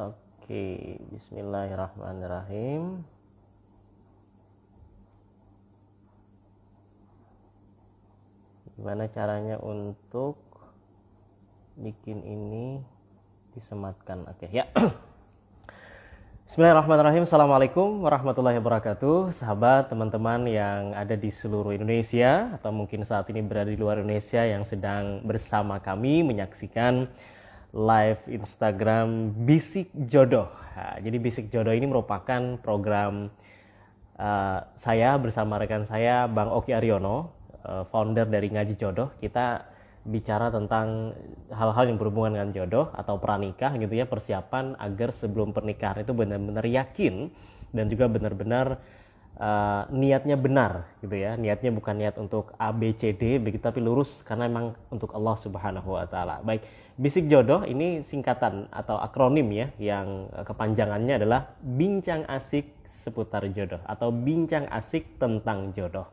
Oke, bismillahirrahmanirrahim. Gimana caranya untuk bikin ini disematkan? Oke, ya. Bismillahirrahmanirrahim. Assalamualaikum warahmatullahi wabarakatuh. Sahabat, teman-teman yang ada di seluruh Indonesia atau mungkin saat ini berada di luar Indonesia yang sedang bersama kami menyaksikan live Instagram Bisik Jodoh. Nah, jadi Bisik Jodoh ini merupakan program saya bersama rekan saya Bang Oki Aryono, founder dari Ngaji Jodoh. Kita bicara tentang hal-hal yang berhubungan dengan jodoh atau pranikah gitu ya, persiapan agar sebelum pernikahan itu benar-benar yakin dan juga benar-benar niatnya benar gitu ya. Niatnya bukan niat untuk A, B, C, D begitu, tapi lurus karena memang untuk Allah Subhanahu wa taala. Baik, Bisik Jodoh ini singkatan atau akronim ya, yang kepanjangannya adalah Bincang Asik Seputar Jodoh atau Bincang Asik Tentang Jodoh.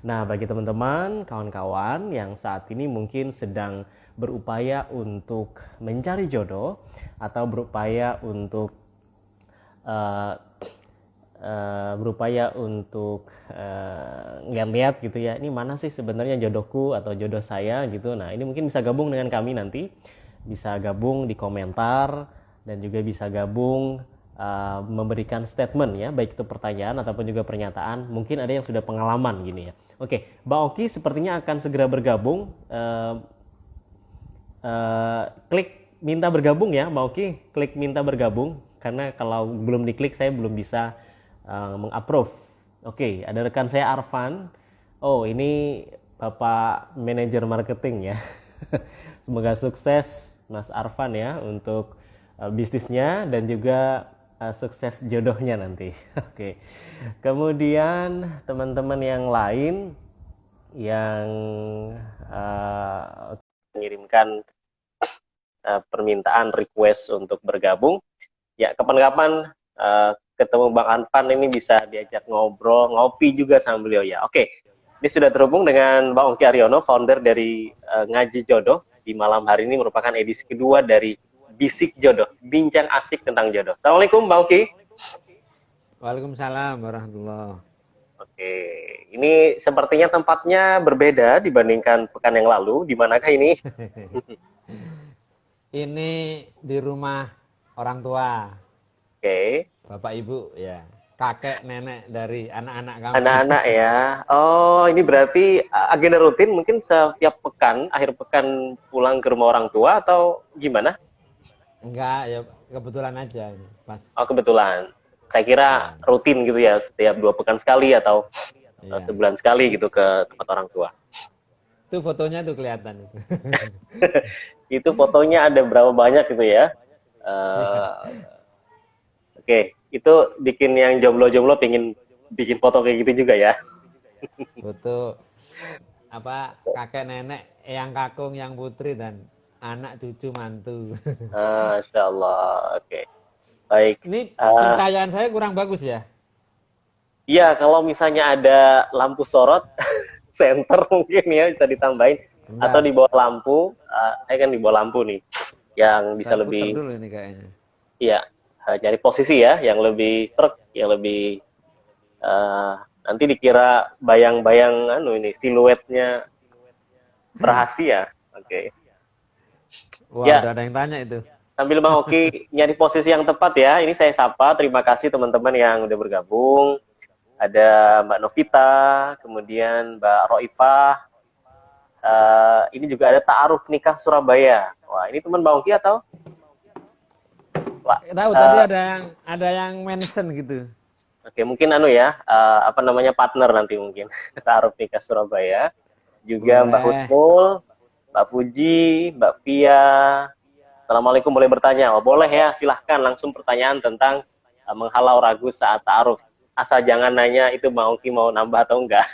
Nah, bagi teman-teman, kawan-kawan yang saat ini mungkin sedang berupaya untuk mencari jodoh atau berupaya untuk lihat gitu ya, ini mana sih sebenarnya jodohku atau jodoh saya gitu. Nah, ini mungkin bisa gabung dengan kami nanti, bisa gabung di komentar dan juga bisa gabung memberikan statement ya, baik itu pertanyaan ataupun juga pernyataan. Mungkin ada yang sudah pengalaman gini ya. Oke, Mbak Oki sepertinya akan segera bergabung. Klik minta bergabung ya, Mbak Oki, klik minta bergabung karena kalau belum diklik saya belum bisa mengapprove. Oke, ada rekan saya Arfan. Oh, ini Bapak manajer marketing ya. Semoga sukses Mas Arfan ya untuk bisnisnya dan juga sukses jodohnya nanti. Oke. Kemudian teman-teman yang lain yang mengirimkan permintaan request untuk bergabung, ya kapan-kapan ketemu Bang Arfan ini bisa diajak ngobrol, ngopi juga sama beliau ya. Oke. Ini sudah terhubung dengan Bang Oki Aryono, founder dari Ngaji Jodoh. Di malam hari ini merupakan edisi kedua dari Bisik Jodoh, Bincang Asik Tentang Jodoh. Assalamualaikum Bang Oki. Waalaikumsalam warahmatullahi. Oke, ini sepertinya tempatnya berbeda dibandingkan pekan yang lalu. Di manakah ini? Ini di rumah orang tua. Oke. Bapak Ibu ya, kakek nenek dari anak-anak kami. Anak-anak ya. Oh, ini berarti agenda rutin mungkin setiap pekan, akhir pekan pulang ke rumah orang tua atau gimana? Enggak, ya kebetulan aja ini. Pas. Oh, kebetulan. Saya kira rutin gitu ya, setiap 2 pekan sekali atau sebulan sekali gitu ke tempat orang tua. Itu fotonya tuh kelihatan. Itu fotonya ada berapa banyak gitu ya? Oke, itu bikin yang jomblo-jomblo pengen bikin foto kayak gitu juga ya? Foto kakek nenek, yang kakung, yang putri dan anak cucu mantu. Masya Allah. Oke. Baik. Ini pencahayaan saya kurang bagus ya? Iya, kalau misalnya ada lampu sorot center mungkin ya bisa ditambahin. Bentar. Atau di bawah lampu, saya kan di bawah lampu nih, yang bisa saya lebih. Dulu ini kayaknya. Iya, nyari posisi ya, yang lebih serak, yang lebih nanti dikira bayang-bayang ini siluetnya rahasia. Oke. Wah, ya. Udah ada yang tanya itu. Sambil Bang Oki nyari posisi yang tepat ya, ini saya sapa, terima kasih teman-teman yang udah bergabung. Ada Mbak Novita, kemudian Mbak Roifah, ini juga ada Ta'aruf Nikah Surabaya. Wah, ini teman Bang Oki atau? Tahu tadi ada yang mention gitu. Oke, mungkin partner nanti mungkin. Ta'aruf Nikah Surabaya. Juga boleh. Mbak Hutmul, Mbak Puji, Mbak Pia. Assalamualaikum, boleh bertanya? Oh, boleh ya, silahkan langsung pertanyaan tentang menghalau ragu saat ta'aruf. Asal jangan nanya itu Bang Oki mau nambah atau enggak.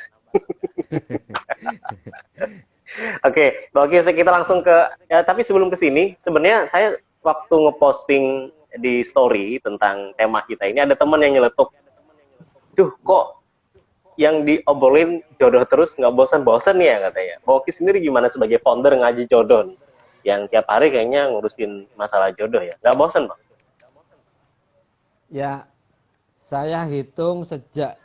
Oke, Bang Oki, kita langsung ke, tapi sebelum ke sini, sebenarnya saya waktu ngeposting di story tentang tema kita ini, ada teman yang nyeletuk, duh kok yang diobrolin jodoh terus, nggak bosan-bosan ya katanya. Bang Oki sendiri gimana sebagai founder Ngaji Jodoh, yang tiap hari kayaknya ngurusin masalah jodoh ya? Nggak bosan, Bang? Ya, saya hitung sejak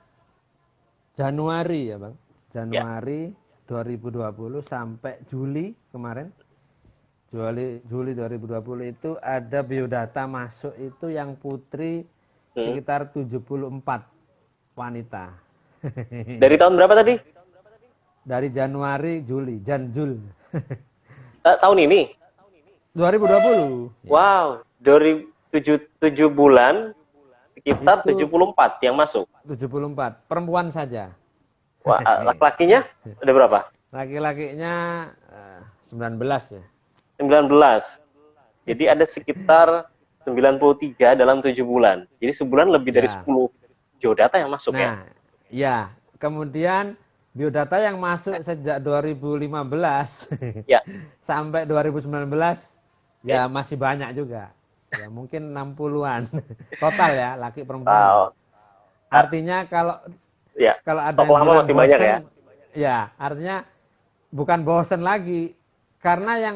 Januari ya Bang. Ya. Januari 2020 sampai Juli kemarin. Juli 2020 itu ada biodata masuk itu yang putri sekitar 74 wanita. Dari tahun berapa tadi? Dari Januari, Juli, Janjul. Tahun ini. 2020. Wow, dari 7 bulan sekitar Itu 74 yang masuk. 74 perempuan saja. Wah, laki-lakinya ada berapa? Laki-lakinya 19 ya. 19. Jadi ada sekitar 93 dalam 7 bulan. Jadi sebulan lebih dari Ya. 10 geodata yang masuk ya. Nah, ya. Kemudian biodata yang masuk sejak 2015 Ya. sampai 2019 ya masih banyak juga. Ya mungkin 60-an total ya laki perempuan. Wow. Artinya kalau Ya. ada Stok yang lama bilang masih banyak bosen, ya. ya artinya bukan bosen lagi karena yang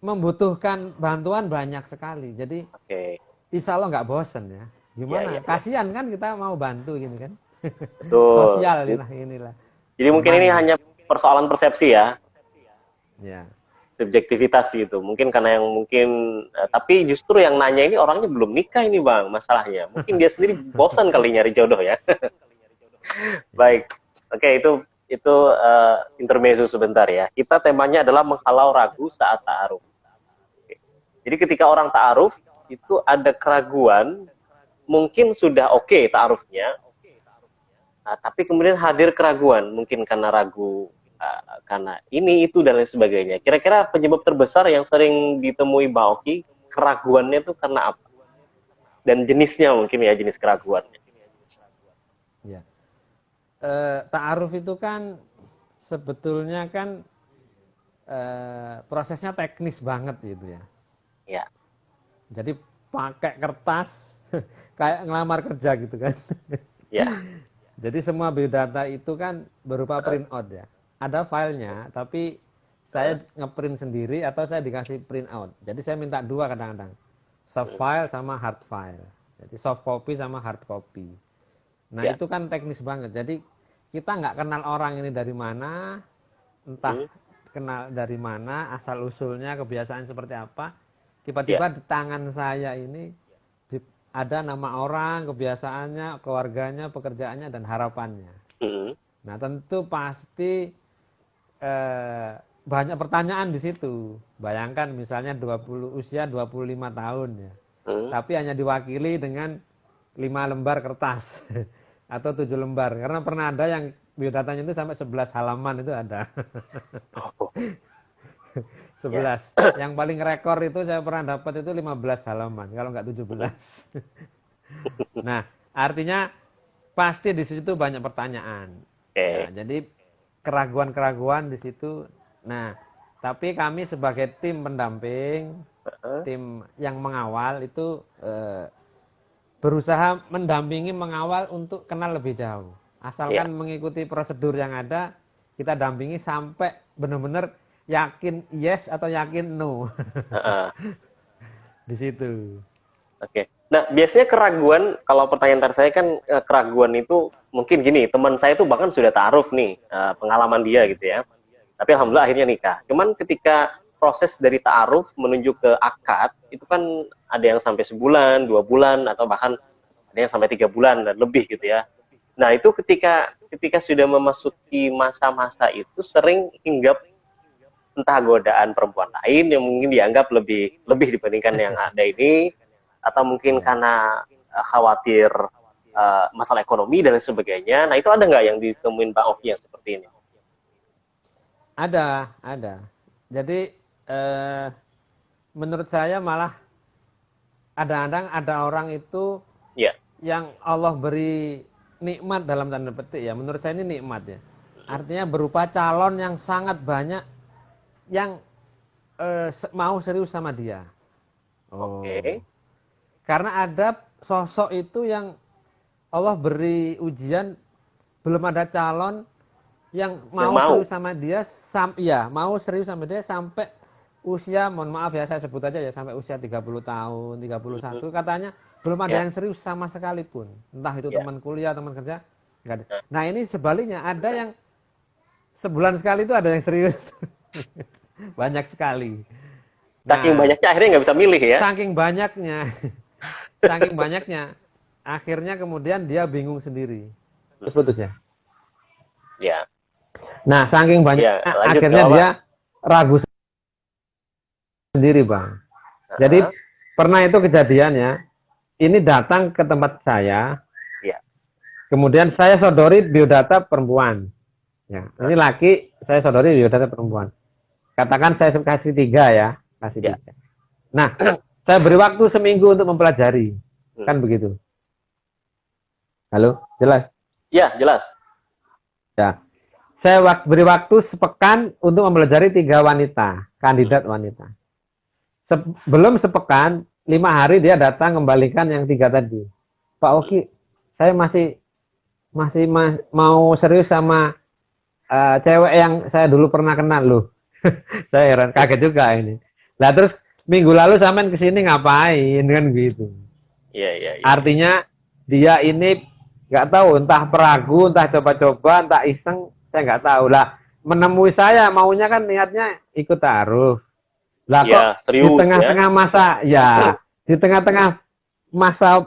membutuhkan bantuan banyak sekali. Jadi Oke. insya Allah nggak bosen ya. Gimana? Ya. Kasihan kan kita mau bantu gini kan. Betul. Sosial inilah. Jadi mungkin ini hanya persoalan persepsi ya. Ya. Subjektivitas gitu. Mungkin karena yang mungkin tapi justru yang nanya ini orangnya belum nikah ini Bang, masalahnya. Mungkin dia sendiri bosan kali nyari jodoh ya. Baik. Oke, itu intermezzo sebentar ya. Kita temanya adalah menghalau ragu saat ta'aruf. Jadi ketika orang ta'aruf itu ada keraguan, mungkin sudah oke ta'arufnya. Nah, tapi kemudian hadir keraguan, mungkin karena ragu karena ini itu dan lain sebagainya. Kira-kira penyebab terbesar yang sering ditemui Mbak Oki, keraguannya itu karena apa? Dan jenisnya mungkin ya, jenis keraguannya. Ya. Ta'aruf itu kan sebetulnya kan prosesnya teknis banget gitu ya. Ya. Jadi pakai kertas kayak ngelamar kerja gitu kan. Ya. Jadi semua biodata itu kan berupa print out ya. Ada filenya, tapi saya ngeprint sendiri atau saya dikasih print out. Jadi saya minta dua kadang-kadang, soft file sama hard file. Jadi soft copy sama hard copy. Nah itu kan teknis banget. Jadi kita nggak kenal orang ini dari mana, entah kenal dari mana, asal usulnya, kebiasaan seperti apa. Tiba-tiba di tangan saya ini ada nama orang, kebiasaannya, keluarganya, pekerjaannya, dan harapannya. Nah tentu pasti banyak pertanyaan di situ. Bayangkan misalnya usia 25 tahun ya. Tapi hanya diwakili dengan 5 lembar kertas atau 7 lembar. Karena pernah ada yang biodatanya itu sampai 11 halaman itu ada. 11. Yang paling rekor itu saya pernah dapat itu 15 halaman, kalau nggak 17. Nah, artinya pasti di situ banyak pertanyaan. Nah, jadi keraguan-keraguan di situ. Nah, tapi kami sebagai tim pendamping, tim yang mengawal itu berusaha mendampingi, mengawal untuk kenal lebih jauh. Asalkan mengikuti prosedur yang ada, kita dampingi sampai benar-benar yakin yes atau yakin no. Di situ. Oke. Nah, biasanya keraguan, kalau pertanyaan tadi saya kan keraguan itu mungkin gini, teman saya itu bahkan sudah ta'aruf nih, pengalaman dia gitu ya. Tapi alhamdulillah akhirnya nikah. Cuman ketika proses dari ta'aruf menuju ke akad, itu kan ada yang sampai sebulan, 2 bulan, atau bahkan ada yang sampai 3 bulan dan lebih gitu ya. Nah, itu ketika sudah memasuki masa-masa itu sering hinggap entah godaan perempuan lain yang mungkin dianggap lebih dibandingkan yang ada ini, atau mungkin karena khawatir masalah ekonomi dan lain sebagainya. Nah, itu ada nggak yang ditemuin Mbak Oki yang seperti ini? Ada. Jadi menurut saya malah kadang-kadang ada orang itu yang Allah beri nikmat dalam tanda petik ya. Menurut saya ini nikmat ya. Artinya berupa calon yang sangat banyak yang mau serius sama dia. Oke. Karena ada sosok itu yang Allah beri ujian, belum ada calon yang mau serius sama dia, mau serius sama dia sampai usia, mohon maaf ya saya sebut aja ya, sampai usia 30 tahun, 31, katanya belum ada Ya. yang serius sama sekalipun. Entah itu Ya. teman kuliah, teman kerja, nggak ada. Nah ini sebaliknya, ada yang sebulan sekali itu ada yang serius. Banyak sekali. Saking Nah, banyaknya akhirnya nggak bisa milih ya. saking banyaknya, saking banyaknya, akhirnya kemudian dia bingung sendiri. Putus ya. Ya. Nah, saking banyaknya, Ya, lanjut akhirnya nggak apa-apa. dia ragu sendiri, Bang. Jadi Heeh. pernah itu kejadiannya, ini datang ke tempat saya, Ya. kemudian saya sodori biodata perempuan. Ya, ini laki, saya sodori biodata perempuan. Katakan saya kasih 3 ya, kasih Ya. 3. Nah, saya beri waktu seminggu untuk mempelajari, kan begitu. Halo, jelas? Ya, jelas. Ya, saya beri waktu sepekan untuk mempelajari 3 wanita, kandidat wanita. Sebelum sepekan, 5 hari dia datang kembalikan yang 3 tadi. Pak Oki, saya masih mau serius sama cewek yang saya dulu pernah kenal loh. Saya heran, kaget juga ini. Lah terus minggu lalu sampean kesini ngapain kan gitu. Iya, iya, iya. Artinya dia ini nggak tahu, entah peragu, entah coba-coba, entah iseng, saya nggak tahu lah. Menemui saya maunya kan niatnya ikut taruh. Lah kok Ya, di serius tengah-tengah masa, ya di tengah-tengah masa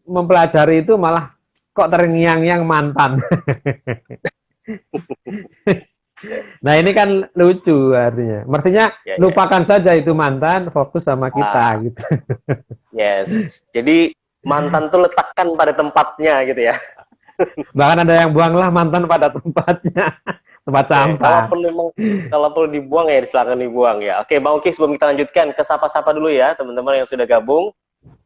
mempelajari itu malah kok terngiang-ngiang mantan. Nah ini kan lucu artinya. Mestinya Ya, ya. lupakan saja itu mantan, fokus sama kita gitu. Yes. Jadi mantan tuh letakkan pada tempatnya gitu ya. Bahkan ada yang buanglah mantan pada tempatnya, tempat sampah. Kalau perlu dibuang ya silakan dibuang ya. Oke, Bang Uki, sebelum kita lanjutkan ke sapa-sapa dulu ya teman-teman yang sudah gabung,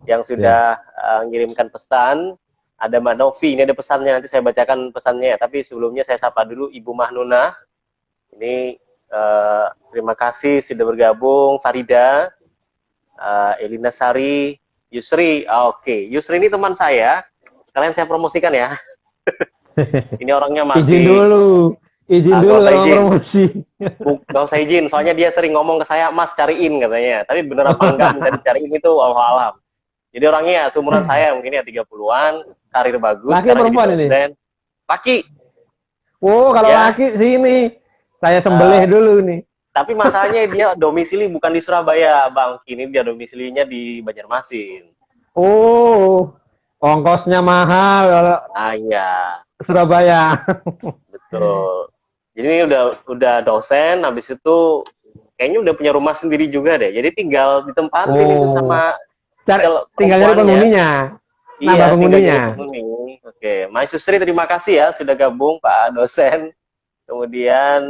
yang sudah mengirimkan pesan. Ada Mbak Novi, ini ada pesannya, nanti saya bacakan pesannya. Tapi sebelumnya saya sapa dulu Ibu Mahnuna. Ini terima kasih sudah bergabung. Farida, Elina Sari, Yusri. Oke. Yusri ini teman saya. Sekalian saya promosikan ya. Ini orangnya masih... Izin dulu kalau promosi. Gak usah izin, soalnya dia sering ngomong ke saya, Mas cariin katanya. Tapi bener apa enggak minta dicariin itu wallahualam. Jadi orangnya ya seumuran saya, mungkin ya 30-an, karir bagus. Laki perempuan ini? Laki. Oh, kalau laki sini. Saya sembelih dulu nih. Tapi masalahnya dia domisili bukan di Surabaya, Bang. Kini dia domisilinya di Banjarmasin. Oh, ongkosnya mahal kalau iya. Surabaya. Betul. Jadi ini udah dosen, habis itu kayaknya udah punya rumah sendiri juga deh. Jadi tinggal ditempatin itu sama tinggal nyari penghuninya. Iya, penghuninya. Oke, Mas Yusri terima kasih ya sudah gabung Pak dosen. Kemudian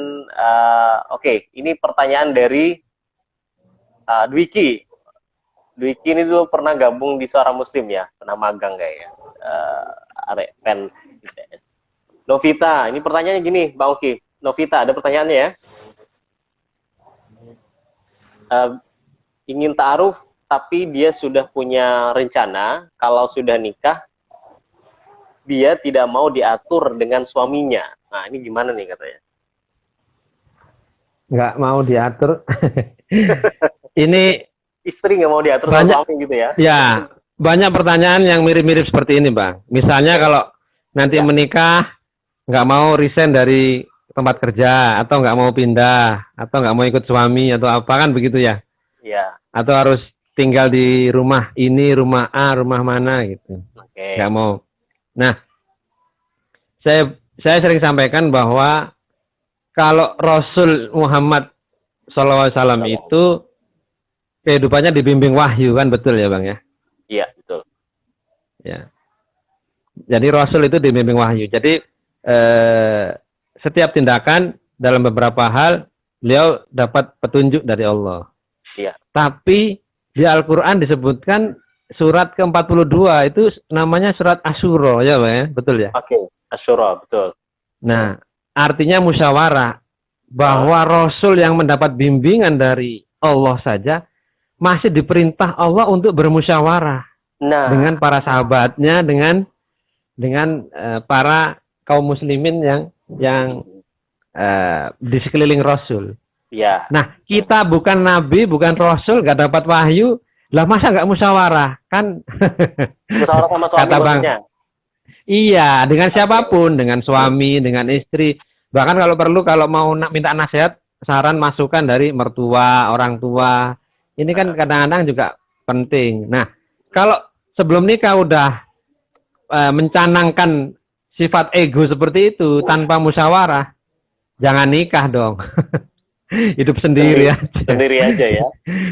oke, ini pertanyaan dari Dwiki. Dwiki ini dulu pernah gabung di Suara Muslim ya, pernah magang kayaknya. Pens ITS. Novita, ini pertanyaannya gini, Bang Oki. Novita, ada pertanyaannya ya. Ingin ta'aruf, tapi dia sudah punya rencana, kalau sudah nikah, dia tidak mau diatur dengan suaminya. Nah, ini gimana nih katanya? Nggak mau diatur. Ini istri nggak mau diatur sama suami gitu ya? Ya, banyak pertanyaan yang mirip-mirip seperti ini, Bang. Misalnya kalau nanti menikah, nggak mau resign dari tempat kerja, atau nggak mau pindah, atau nggak mau ikut suami, atau apa kan begitu ya? Iya. Atau harus tinggal di rumah ini, rumah A, rumah mana gitu. Nggak mau. Nah, saya sering sampaikan bahwa kalau Rasul Muhammad SAW itu kehidupannya dibimbing wahyu, kan betul ya Bang ya? Iya, betul. Ya. Jadi Rasul itu dibimbing wahyu. Jadi setiap tindakan dalam beberapa hal beliau dapat petunjuk dari Allah. Iya. Tapi di Al-Quran disebutkan surat ke-42 itu namanya surat Asyura, ya Bang ya? Betul ya? Oke, Asyura, betul. Nah, artinya musyawarah, bahwa Rasul yang mendapat bimbingan dari Allah saja masih diperintah Allah untuk bermusyawarah dengan para sahabatnya, dengan para kaum muslimin yang di sekeliling Rasul. Ya. Nah, kita bukan nabi, bukan rasul, gak dapat wahyu, Lah masa nggak musyawarah? Kan Musyawarah sama suami kata Bang, maksudnya. iya, dengan Oke. siapapun, dengan suami, dengan istri. Bahkan kalau perlu, kalau mau minta nasihat, saran, masukan dari mertua, orang tua. Ini kan Nah, kadang-kadang juga penting. Nah, kalau sebelum nikah udah mencanangkan sifat ego seperti itu tanpa musyawarah, jangan nikah dong. Hidup sendiri sendiri, aja. sendiri aja ya.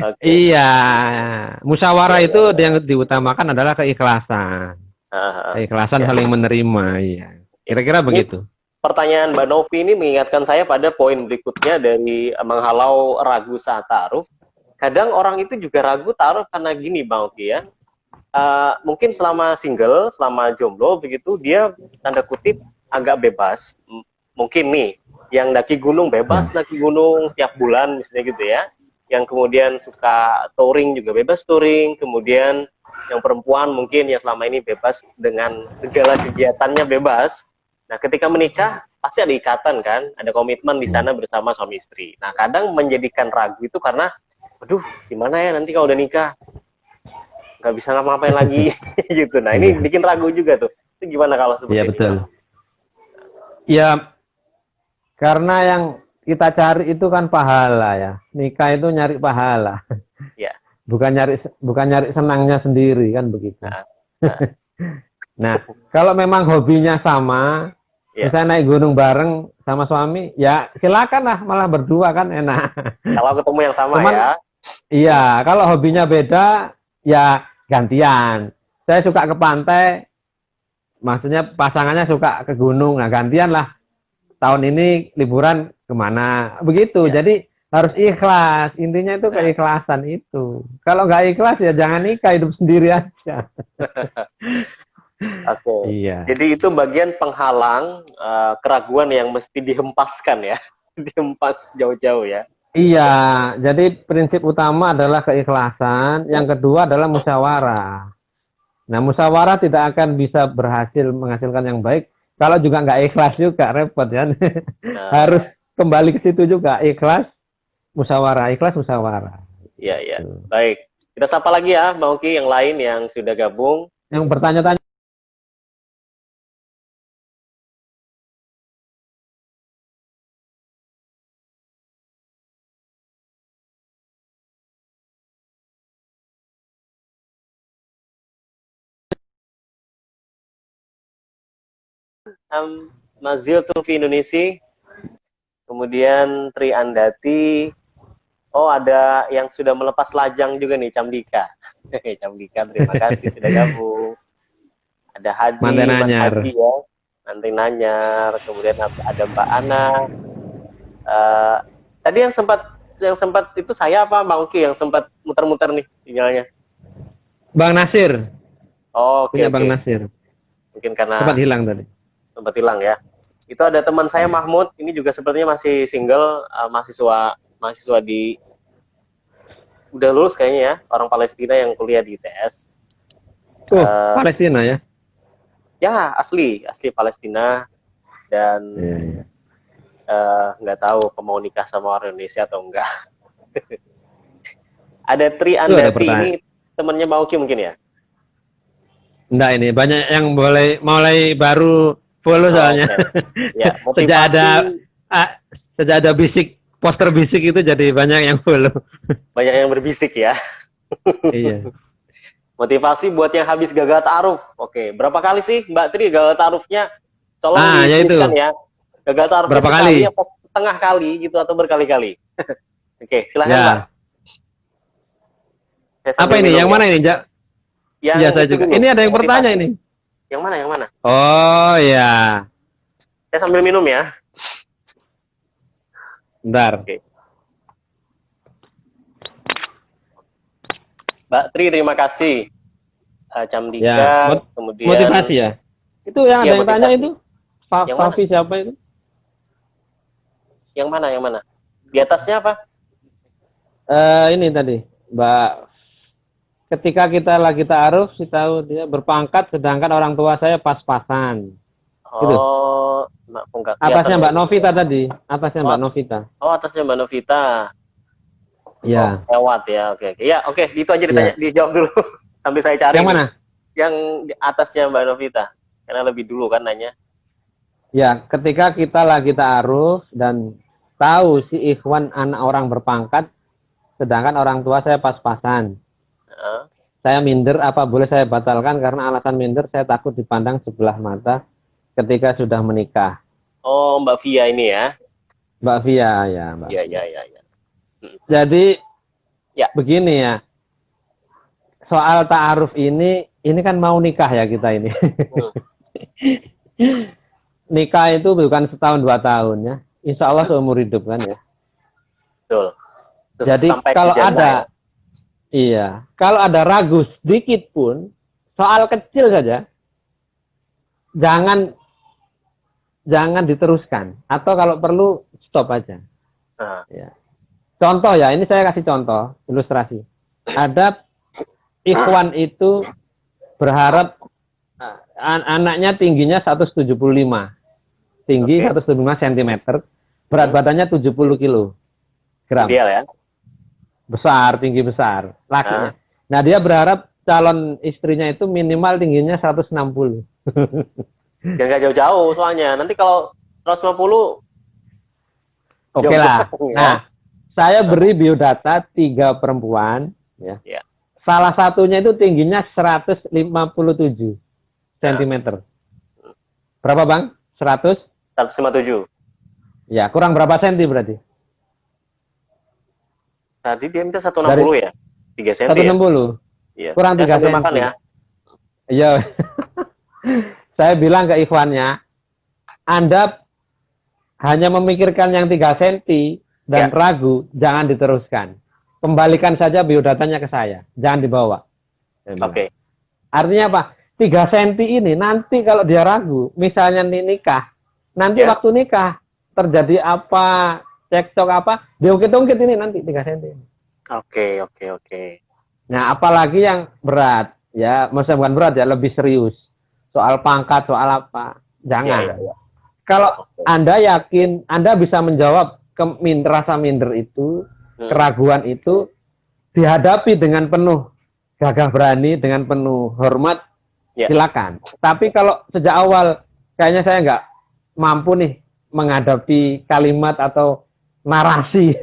Oke. Iya, musyawarah Ya, itu ya, ya. yang diutamakan adalah keikhlasan. Ah, Keikhlasan ya. saling menerima, iya. Ya. Kira-kira Ini begitu. pertanyaan Mbak Novi ini mengingatkan saya pada poin berikutnya dari menghalau ragu saat ta'aruf. Kadang orang itu juga ragu ta'aruf karena gini Bang Oki ya. Mungkin selama single, selama jomblo begitu, dia tanda kutip agak bebas. Mungkin nih, yang daki gunung bebas Ya. daki gunung setiap bulan misalnya gitu ya. Yang kemudian suka touring juga bebas touring. Kemudian yang perempuan mungkin yang selama ini bebas dengan segala kegiatannya bebas. Nah, ketika menikah pasti ada ikatan kan, ada komitmen di sana bersama suami istri. Nah, kadang menjadikan ragu itu karena, aduh, gimana ya nanti kalau udah nikah, nggak bisa ngapa-ngapain lagi, gitu. Nah, ini Iya, bikin ragu juga tuh. Itu gimana kalau iya seperti ini, betul. Bang? Ya, karena yang kita cari itu kan pahala ya. Nikah itu nyari pahala, Ya, bukan nyari senangnya sendiri kan begitu. nah, nah, Nah, kalau memang hobinya sama, ya. misalnya naik gunung bareng sama suami, ya silakan lah, malah berdua kan enak. Kalau ketemu yang sama Cuman, ya, iya, kalau hobinya beda, ya gantian. Saya suka ke pantai, maksudnya pasangannya suka ke gunung, nah gantian lah. Tahun ini liburan kemana? Begitu. ya. Jadi harus ikhlas. Intinya itu Nah, keikhlasan itu. Kalau nggak ikhlas ya jangan nikah, hidup sendiri aja. oke. Iya. Jadi itu bagian penghalang keraguan yang mesti dihempaskan ya, dihempas jauh-jauh ya. Iya, jadi prinsip utama adalah keikhlasan, yang kedua adalah musyawarah. Nah, musyawarah tidak akan bisa berhasil menghasilkan yang baik kalau juga nggak ikhlas juga, repot ya. Harus Nah, kembali ke situ juga, ikhlas musyawarah. ya, ya. Tuh. Baik. Kita sapa lagi ya, Bang Oki, yang lain yang sudah gabung. Yang bertanya-tanya, Mazil Tulfi Indonesia, kemudian Tri Andati. Oh, ada yang sudah melepas lajang juga nih, Camdika. Camdika, terima kasih sudah gabung. Ada manten Hadi, Mas anyar. Hadi ya, nanti Nanyar, kemudian ada Mbak Ana. Uh, Tadi yang sempat itu saya apa Mbak Uki yang sempat muter-muter nih sinyalnya. Bang Nasir, Oh, oke punya oke. Bang Nasir. Mungkin karena Sempat hilang tadi. sempat hilang ya. Itu ada teman saya Mahmud, ini juga sepertinya masih single, mahasiswa mahasiswa di udah lulus kayaknya ya, orang Palestina yang kuliah di ITS. Oh, Uh, Palestina ya? ya asli Palestina dan Iya, iya. nggak tahu mau nikah sama orang Indonesia atau enggak. Ada Tri Itu ada Andati ini pertanyaan. temennya Bauki mungkin ya. Enggak, ini banyak yang mulai baru follow Oh, soalnya. oke. Ya, Sejak ada motivasi ah, sejak ada poster bisik itu jadi banyak yang follow. banyak yang berbisik ya. Iya. Motivasi buat yang habis gagal ta'aruf. Oke, berapa kali sih Mbak Tri gagal ta'arufnya? Tolong Ah, ya itu. disebutkan ya. Gagal ta'arufnya Berapa sekali kali? apa setengah kali gitu atau berkali-kali? Oke, silahkan Mbak. Ya. Saya Apa sambil ini? minum Yang ya. mana ini, Jak? Yang Iya, saya itu juga. dulu. Ini ada yang bertanya Motivasi. ini. Yang mana? Yang mana? Oh, ya. Saya sambil minum ya. Bentar. Oke. Mbak Tri, terima kasih. Camdika, Ya, kemudian motivasi ya. Itu yang ya ada yang tanya motivasi. itu. Yang mana? Fafi siapa itu? Yang mana? Yang mana? Di atasnya apa? Ini tadi, Mbak. Ketika kita lagi ta'aruf, si tahu dia berpangkat, sedangkan orang tua saya pas-pasan. Gitu. Oh, enggak Atasnya kelihatan Mbak ya. Novita tadi. Atasnya Oh, Mbak Novita. oh, atasnya Mbak Novita. Ya. Lewat ya, oke. Ya, oke. Itu aja ditanya, dijawab dulu. Sambil saya cari. Yang mana? Yang di atasnya Mbak Novita. Karena lebih dulu kan nanya. Ya, ketika kita lagi ta'aruf dan tahu si ikhwan anak orang berpangkat, sedangkan orang tua saya pas-pasan. Saya minder, apa boleh saya batalkan? Karena alasan minder, saya takut dipandang sebelah mata ketika sudah menikah. Oh, Mbak Via ini ya? Mbak Via, ya Mbak. Iya. Jadi, ya, begini ya. Soal ta'aruf ini kan mau nikah ya kita ini. Nikah itu bukan setahun 2 tahun ya. Insya Allah seumur hidup kan ya. Betul. Jadi kalau ada, iya, kalau ada ragu sedikit pun, soal kecil saja, jangan diteruskan. Atau kalau perlu stop aja. Ya. Contoh ya, ini saya kasih contoh, ilustrasi. Ada ikhwan itu berharap anaknya tingginya 175. Tinggi 175 cm, berat badannya 70 kg. Ideal ya? Besar, tinggi besar, lakinya. Nah, dia berharap calon istrinya itu minimal tingginya 160. Dan nggak jauh-jauh soalnya. Nanti kalau 150, oke lah. Nah, saya beri biodata 3 perempuan. Ya. Salah satunya itu tingginya 157 cm. Berapa Bang? 157. Ya, kurang berapa senti berarti? Tadi dia minta 160 ya? 3 cm 160? Ya? Kurang 3 cm. Makan ya? Iya. Saya bilang ke ikhwannya, Anda hanya memikirkan yang 3 cm dan ragu, jangan diteruskan. Kembalikan saja biodatanya ke saya. Jangan dibawa. Oke. Artinya apa? 3 cm ini nanti kalau dia ragu, misalnya nikah, nanti waktu nikah terjadi apa, cekcok apa, diungkit-ungkit ini nanti 3 cm. Oke. Nah, apalagi yang berat, ya, maksudnya bukan berat ya, lebih serius. Soal pangkat, soal apa, jangan. Kalau Anda yakin, Anda bisa menjawab rasa minder itu, keraguan itu, dihadapi dengan penuh gagah berani, dengan penuh hormat, silakan. Tapi kalau sejak awal, kayaknya saya nggak mampu nih menghadapi kalimat atau narasi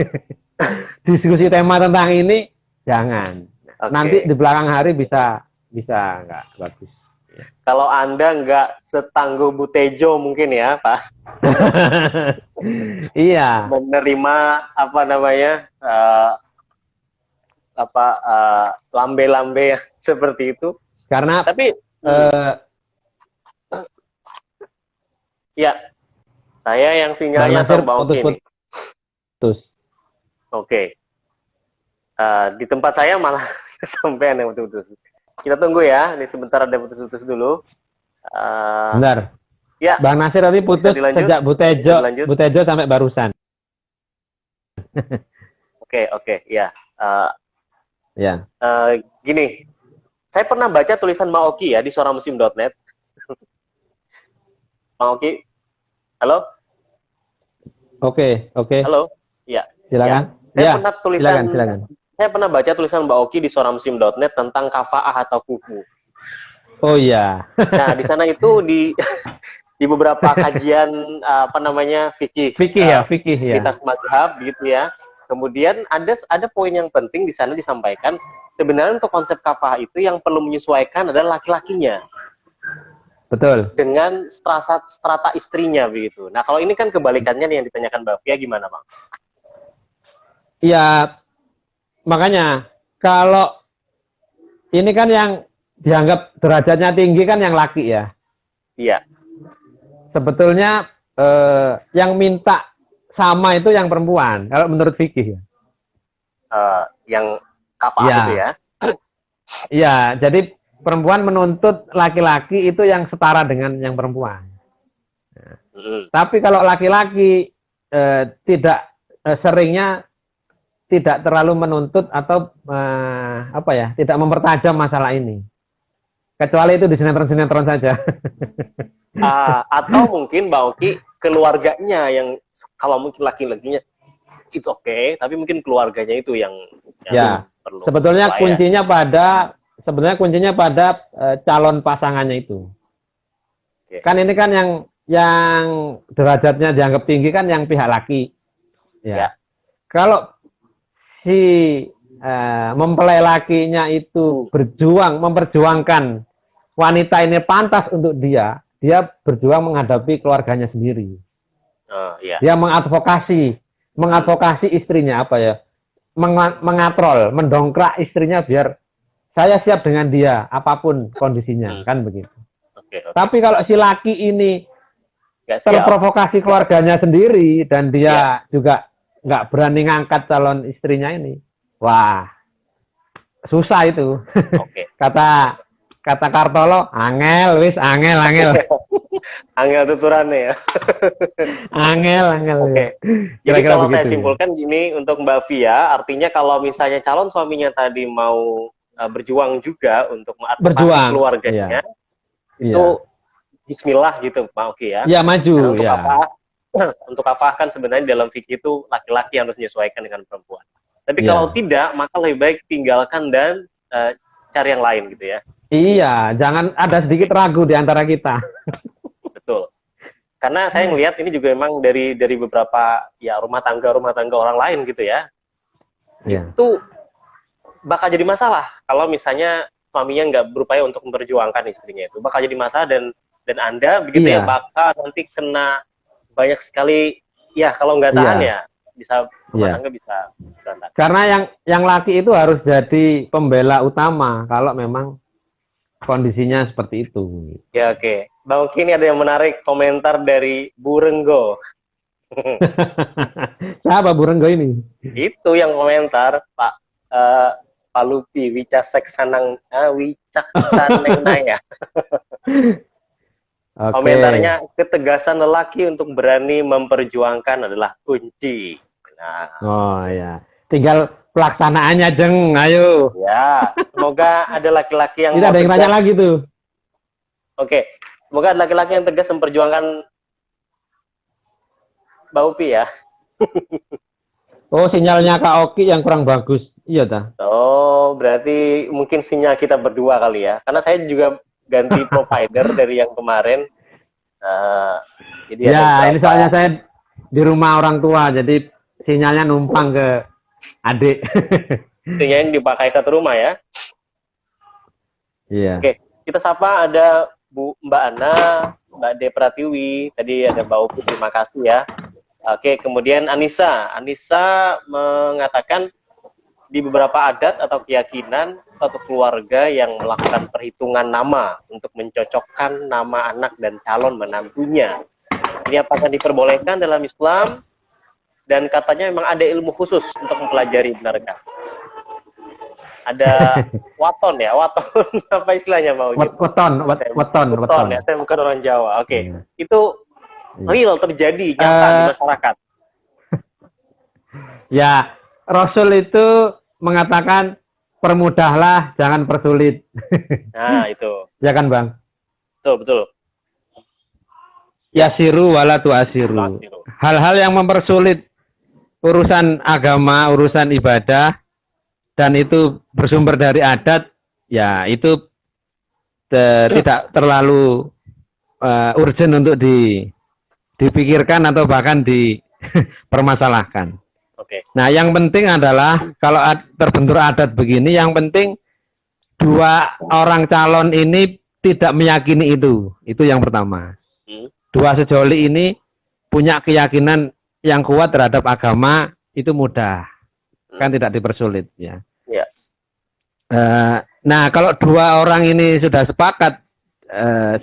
diskusi tema tentang ini, jangan. Nanti di belakang hari bisa nggak bagus. Kalau Anda nggak setangguh Bu Tejo mungkin ya, Pak. Iya. Menerima apa namanya lambe-lambe seperti itu. Karena tapi ya saya yang sinyalnya terbang ini. Oke. Di tempat saya malah sampai yang putus-putus. Kita tunggu ya, ini sebentar ada putus-putus dulu. Bentar. Ya. Bang Nasir tadi putus sejak Bu Tejo sampai barusan. Oke, ya. Ya. Gini, saya pernah baca tulisan Mbak Oki ya di suaramusim.net. Mbak Oki, halo? Oke. Halo? Ya. Silakan. Saya pernah tulisan. Silakan. Saya pernah baca tulisan Mbak Oki di suaramusim.net tentang kafaah atau kufu. Oh iya. Nah, di sana itu di beberapa kajian fikih ya. Kitab mazhab gitu ya. Kemudian ada poin yang penting di sana disampaikan, sebenarnya untuk konsep kafaah itu yang perlu menyesuaikan adalah laki-lakinya. Betul. Dengan strata istrinya begitu. Nah, kalau ini kan kebalikannya nih yang ditanyakan Mbak Fia, gimana, Bang? Iya, makanya kalau ini kan yang dianggap derajatnya tinggi kan yang laki ya. Iya. Sebetulnya yang minta sama itu yang perempuan, kalau menurut fikih ya. Yang kafaah itu ya. Iya, jadi perempuan menuntut laki-laki itu yang setara dengan yang perempuan. Tapi kalau laki-laki seringnya tidak terlalu menuntut atau tidak mempertajam masalah ini. Kecuali itu di sinetron-sinetron saja. Atau mungkin Mbak Oki keluarganya yang kalau mungkin laki-lakinya itu oke, tapi mungkin keluarganya itu yang Ya, perlu sebetulnya upaya. kuncinya pada calon pasangannya itu. Oke. Kan ini kan yang derajatnya dianggap tinggi kan yang pihak laki. Ya. Ya. Kalau si mempelai lakinya itu memperjuangkan wanita ini pantas untuk dia berjuang menghadapi keluarganya sendiri. Ya. Dia mengadvokasi istrinya apa ya? Mengatrol, mendongkrak istrinya biar saya siap dengan dia apapun kondisinya, kan begitu. Oke. Tapi kalau si laki ini Nggak siap. terprovokasi keluarganya sendiri dan dia juga nggak berani ngangkat calon istrinya ini, wah susah itu. Oke. kata Kartolo, angel. Angel tuturannya ya. angel. Oke. Jadi kalau saya simpulkan gini untuk Mbak Via, artinya kalau misalnya calon suaminya tadi mau berjuang juga untuk mengadvokasi keluarganya, itu Bismillah gitu, Pak Oki ya. Ya maju. Nah, untuk apa? Untuk apa kan sebenarnya dalam fikih itu laki-laki yang harus menyesuaikan dengan perempuan. Tapi kalau tidak, maka lebih baik tinggalkan dan cari yang lain gitu ya. Iya, jangan ada sedikit ragu di antara kita. Betul. Karena saya ngelihat ini juga memang dari beberapa ya rumah tangga orang lain gitu ya. Itu bakal jadi masalah kalau misalnya suaminya nggak berupaya untuk memperjuangkan istrinya, itu bakal jadi masalah dan Anda begitu ya bakal nanti kena banyak sekali ya, kalau nggak tahan ya bisa rumah tangga bisa berantakan. Karena yang laki itu harus jadi pembela utama kalau memang kondisinya seperti itu. Ya oke. Bang Oki, ini ada yang menarik komentar dari Bu Renggo. Siapa Bu Renggo ini? Itu yang komentar Pak Lupi wicak sanang naya. Komentarnya, ketegasan lelaki untuk berani memperjuangkan adalah kunci. Nah. Oh ya, tinggal pelaksanaannya jeng, ayo. Ya, semoga ada laki-laki yang. Tidak ada yang tanya lagi tuh. Oke, semoga ada laki-laki yang tegas memperjuangkan Mbak Upi ya. Oh, sinyalnya Kak Oki yang kurang bagus. Iya dah. Oh, berarti mungkin sinyal kita berdua kali ya. Karena saya juga ganti provider dari yang kemarin. Jadi ya, ini soalnya saya di rumah orang tua, jadi sinyalnya numpang ke adik. Sinyalnya dipakai satu rumah ya. Iya. Oke, kita sapa ada Mbak Ana, Mbak De Pratiwi, tadi ada Mbak Upi, terima kasih ya. Oke, kemudian Anissa mengatakan di beberapa adat atau keyakinan suatu keluarga yang melakukan perhitungan nama untuk mencocokkan nama anak dan calon menantunya. Ini apakah diperbolehkan dalam Islam? Dan katanya memang ada ilmu khusus untuk mempelajari, benarkah? Ada waton apa istilahnya mau? Weton ya, saya bukan orang Jawa. Oke. Itu real terjadi nyata di masyarakat. Ya, Rasul itu mengatakan permudahlah, jangan persulit. Nah, itu. Ya kan, Bang? Betul. Yasiru wala tu'asiru. Hal-hal yang mempersulit urusan agama, urusan ibadah, dan itu bersumber dari adat, ya itu tidak terlalu urgent untuk dipikirkan atau bahkan dipermasalahkan. Nah, yang penting adalah kalau terbentur adat begini, yang penting dua orang calon ini tidak meyakini itu yang pertama. Dua sejoli ini punya keyakinan yang kuat terhadap agama, itu mudah, kan tidak dipersulit ya. Nah, kalau dua orang ini sudah sepakat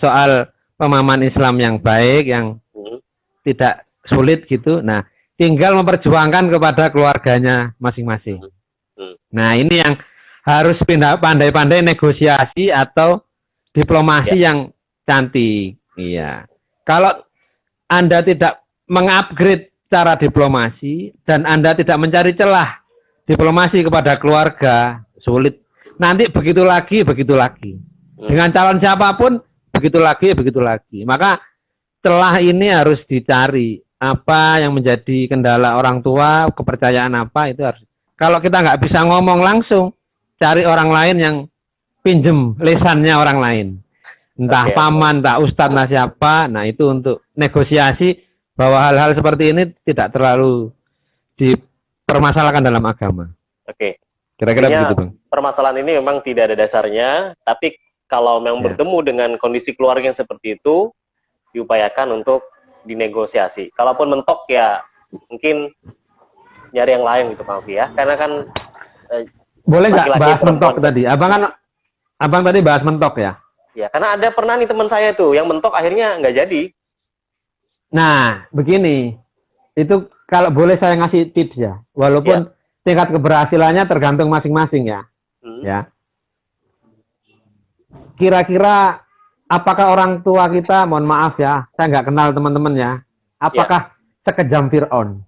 soal pemahaman Islam yang baik, yang tidak sulit gitu, nah tinggal memperjuangkan kepada keluarganya masing-masing. Nah, ini yang harus pandai-pandai negosiasi atau diplomasi yang cantik. Iya. Kalau Anda tidak mengupgrade cara diplomasi dan Anda tidak mencari celah diplomasi kepada keluarga, sulit. Nanti begitu lagi. Dengan calon siapapun begitu lagi. Maka celah ini harus dicari apa yang menjadi kendala orang tua, kepercayaan apa itu harus. Kalau kita nggak bisa ngomong langsung, cari orang lain yang pinjem lesannya orang lain. Entah Oke, paman, entah ustadz, entah siapa. Nah itu untuk negosiasi bahwa hal-hal seperti ini tidak terlalu dipermasalahkan dalam agama. oke. Kira-kira Intinya begitu, Bang. permasalahan ini memang tidak ada dasarnya, tapi kalau memang Ya. bertemu dengan kondisi keluarga yang seperti itu, diupayakan untuk dinegosiasi. Kalaupun mentok ya mungkin nyari yang lain gitu, Pak Oki ya. Karena kan Boleh nggak laki-laki bahas mentok perempuan. tadi? Abang tadi bahas mentok ya. Ya, karena ada pernah nih teman saya tuh yang mentok akhirnya nggak jadi. Nah, begini. Itu kalau boleh saya ngasih tips ya. Walaupun tingkat keberhasilannya tergantung masing-masing ya. Hmm. Ya. Kira-kira apakah orang tua kita, mohon maaf ya, saya nggak kenal teman-teman ya. Apakah sekejam Fir'aun?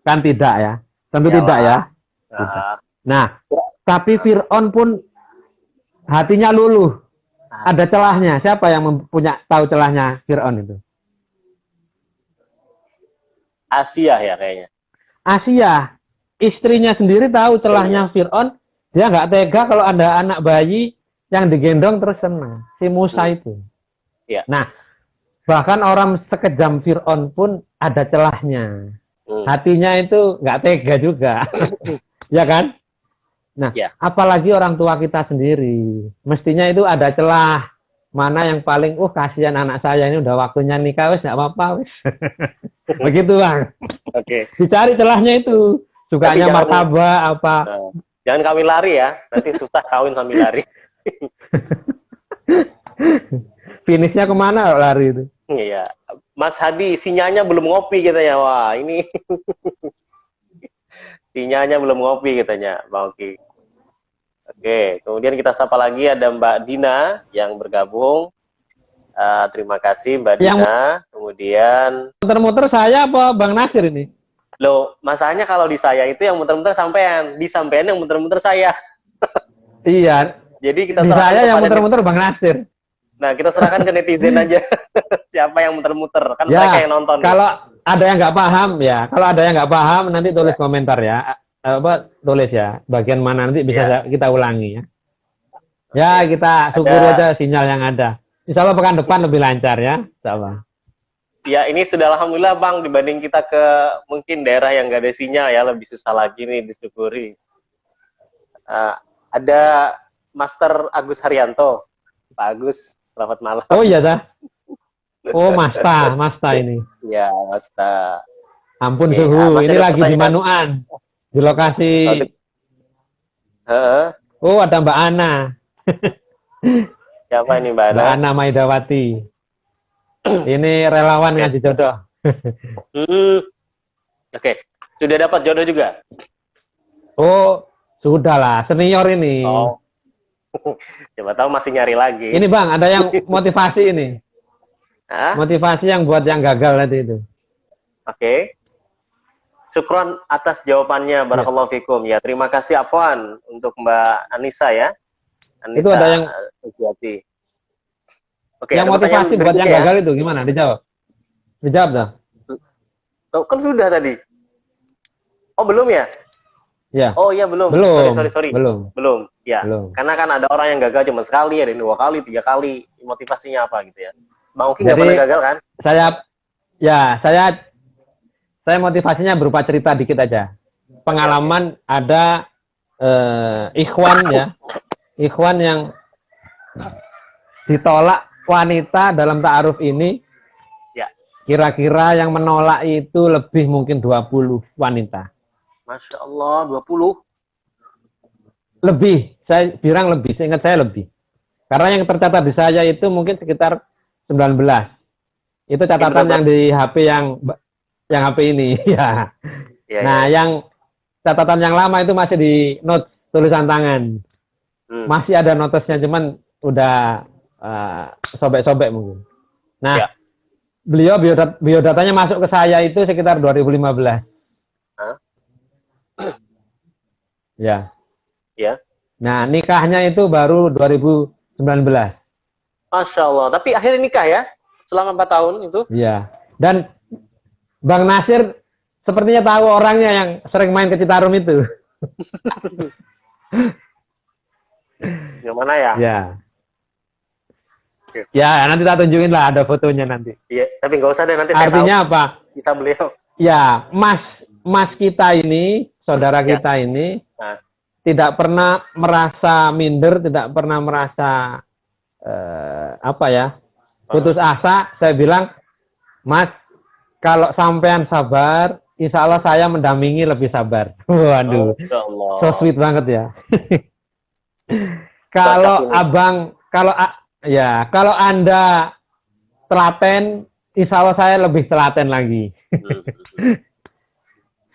Kan tidak ya. Tentu Iyalah. tidak ya. Nah, Nah, tapi Fir'aun pun hatinya luluh. Ada celahnya. Siapa yang punya tahu celahnya Fir'aun itu? Asia ya kayaknya. Asia. Istrinya sendiri tahu celahnya Fir'aun. Dia nggak tega kalau ada anak bayi yang digendong terus senang. Si Musa itu. Iya. Nah, bahkan orang sekejam Fir'aun pun ada celahnya. Hatinya itu nggak tega juga. Ya kan? Nah, Ya. apalagi orang tua kita sendiri. Mestinya itu ada celah. Mana yang paling, kasihan anak saya ini udah waktunya nikah, wis nggak apa-apa. Wis. Begitu, Bang. Oke. Dicari celahnya itu. Sukanya jangan- martabak apa. Nah, jangan kawin lari ya. Nanti susah kawin sambil lari. Finishnya kemana lari itu? Iya. Mas Hadi, sinyalnya belum ngopi katanya. Wah, ini sinyalnya belum ngopi katanya, Bang Oki. Oke, kemudian kita sapa lagi ada Mbak Dina yang bergabung. Terima kasih Mbak Yang Dina. Kemudian, muter-muter saya apa Bang Nasir ini? loh, masalahnya kalau di saya itu yang muter-muter sampean, di sampean yang muter-muter saya. Iya. Jadi kita Di serahkan saya yang kepada muter-muter Bang Nasir. Nah, kita serahkan ke netizen aja. Siapa yang muter-muter? Kan Ya, mereka yang nonton. kalau ada yang nggak paham ya, kalau ada yang nggak paham nanti tulis komentar ya. Tulis ya, bagian mana nanti bisa kita ulangi ya. Ya, kita syukuri aja sinyal yang ada. Insya Allah pekan depan lebih lancar ya. Insya Allah. Ya, ini sudah alhamdulillah Bang, dibanding kita ke mungkin daerah yang nggak ada sinyal ya, lebih susah lagi nih disyukuri. Ada Master Agus Haryanto. Pak Agus, selamat malam. Oh iya dah. Oh Masta ini. Ya, Master. Ampun Oke, suhu, masih ini ada lagi di pertanyaan? Manuan. Di lokasi. Oh ada Mbak Ana. Siapa ini Mbak Ana? Mbak Ana Maidawati. Ini relawan ngaji jodoh. Oke, sudah dapat jodoh juga? Oh, sudah lah, senior ini. Oh. Coba tahu masih nyari lagi. Ini Bang, ada yang motivasi ini. Hah? Motivasi yang buat yang gagal tadi itu. Oke. Syukron atas jawabannya, barakallahu fikum. Ya, terima kasih Afwan untuk Mbak Anissa ya. Anissa, Itu ada yang Sujiati. Oke, yang ada pertanyaan motivasi buat yang berikutnya ya. gagal itu gimana? Dijawab. Dijawab dah. Oh, kan sudah tadi. Oh, belum ya? Ya. Oh iya belum. Belum. Sorry. Belum. Belum. Ya. Belum. Karena kan ada orang yang gagal cuma sekali, ada yang 2 kali, 3 kali. Motivasinya apa gitu ya? Bang Oki nggak Jadi, pernah gagal kan? Saya motivasinya berupa cerita dikit aja. Pengalaman ada ikhwan ya. Ikhwan yang ditolak wanita dalam ta'aruf ini. Ya. Kira-kira yang menolak itu lebih mungkin 20 wanita. Masya Allah, 20. Lebih, saya bilang lebih, seingat saya lebih. Karena yang tercatat di saya itu mungkin sekitar 19. Itu catatan yang di HP yang HP ini, ya. Ya, Nah, yang catatan yang lama itu masih di notes tulisan tangan. Masih ada notesnya, cuman udah sobek-sobek mungkin. Nah, Ya. beliau biodatanya masuk ke saya itu sekitar 2015. Hah? Ya. Ya. Nah, nikahnya itu baru 2019. Masya Allah. Tapi akhirnya nikah ya? Selama 4 tahun itu? Iya. Dan Bang Nasir sepertinya tahu orangnya yang sering main ke Citarum itu. Yang mana ya? Ya. Ya, nanti tak tunjukin lah, ada fotonya nanti. Iya, tapi nggak usah deh, nanti saya Artinya tahu apa? bisa beliau. Ya, mas kita ini, saudara kita ini, Nah, tidak pernah merasa minder, tidak pernah merasa apa ya, putus asa. Saya bilang, Mas, kalau sampean sabar, insya Allah saya mendampingi lebih sabar. Waduh, Masya Allah. so sweet banget ya. Kalau Cocok ini. abang, kalau Anda telaten, insya Allah saya lebih telaten lagi.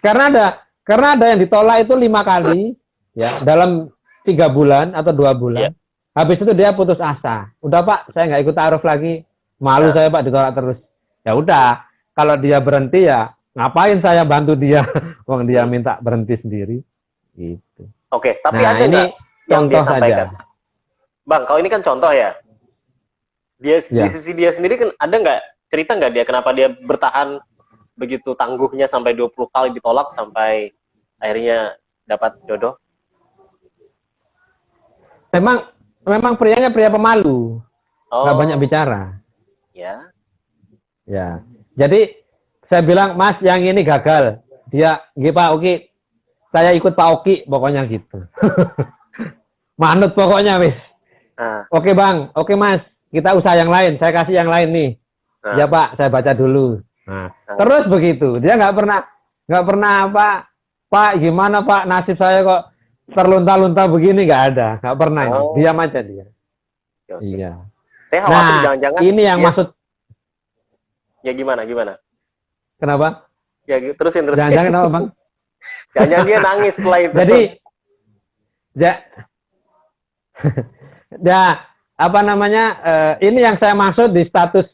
Karena ada yang ditolak itu 5 kali, ya, dalam 3 bulan atau 2 bulan. Ya. Habis itu dia putus asa. Udah Pak, saya nggak ikut ta'aruf lagi. Malu saya Pak ditolak terus. Ya udah, kalau dia berhenti ya ngapain saya bantu dia? Wong dia minta berhenti sendiri. Gitu. Oke, tapi Nah, ada ini nggak yang dia contoh sampaikan? saja. Bang, kalau ini kan contoh ya. Dia Ya. di sisi dia sendiri kan ada nggak cerita nggak dia kenapa dia bertahan begitu tangguhnya sampai 20 kali ditolak sampai akhirnya dapat jodoh? Memang prianya pria pemalu, nggak banyak bicara. Ya. Ya. Jadi saya bilang, Mas, yang ini gagal. Dia, "Nggih Pak Oki, saya ikut Pak Oki," pokoknya gitu. Manut pokoknya wis. Nah, Oke Bang, oke Mas, kita usaha yang lain. Saya kasih yang lain nih. nah, Ya Pak, saya baca dulu. Nah, terus begitu. Dia nggak pernah apa, Pak, gimana Pak, nasib saya kok terlunta-lunta begini, nggak ada, nggak pernah ini. Oh. Diam aja dia. oke. Iya. Saya khawatir Nah, jangan-jangan ini yang dia- maksud ya gimana? kenapa? Ya terusin. Jangan-jangan apa Bang? Jangan dia nangis setelah itu. Jadi, ya apa namanya? Ini yang saya maksud di status